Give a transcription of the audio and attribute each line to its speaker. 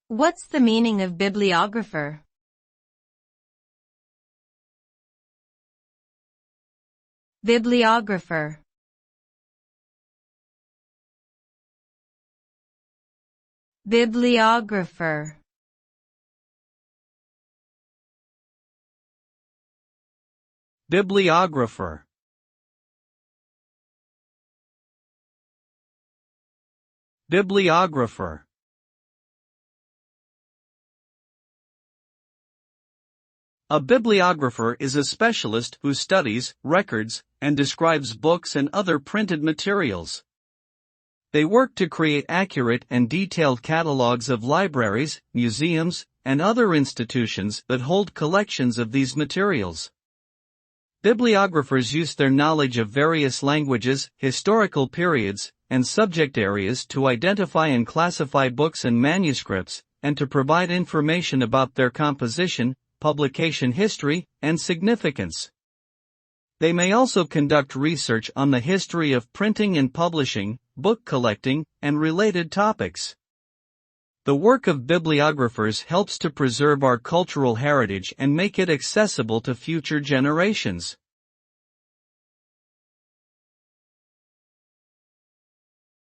Speaker 1: What's the meaning of bibliographer? Bibliographer. Bibliographer.
Speaker 2: Bibliographer. Bibliographer. A bibliographer is a specialist who studies, records, and describes books and other printed materials. They work to create accurate and detailed catalogs of libraries, museums, and other institutions that hold collections of these materials. Bibliographers use their knowledge of various languages, historical periods, and subject areas to identify and classify books and manuscripts, and to provide information about their composition, publication history, and significance. They may also conduct research on the history of printing and publishing, book collecting, and related topics. The work of bibliographers helps to preserve our cultural heritage and make it accessible to future generations.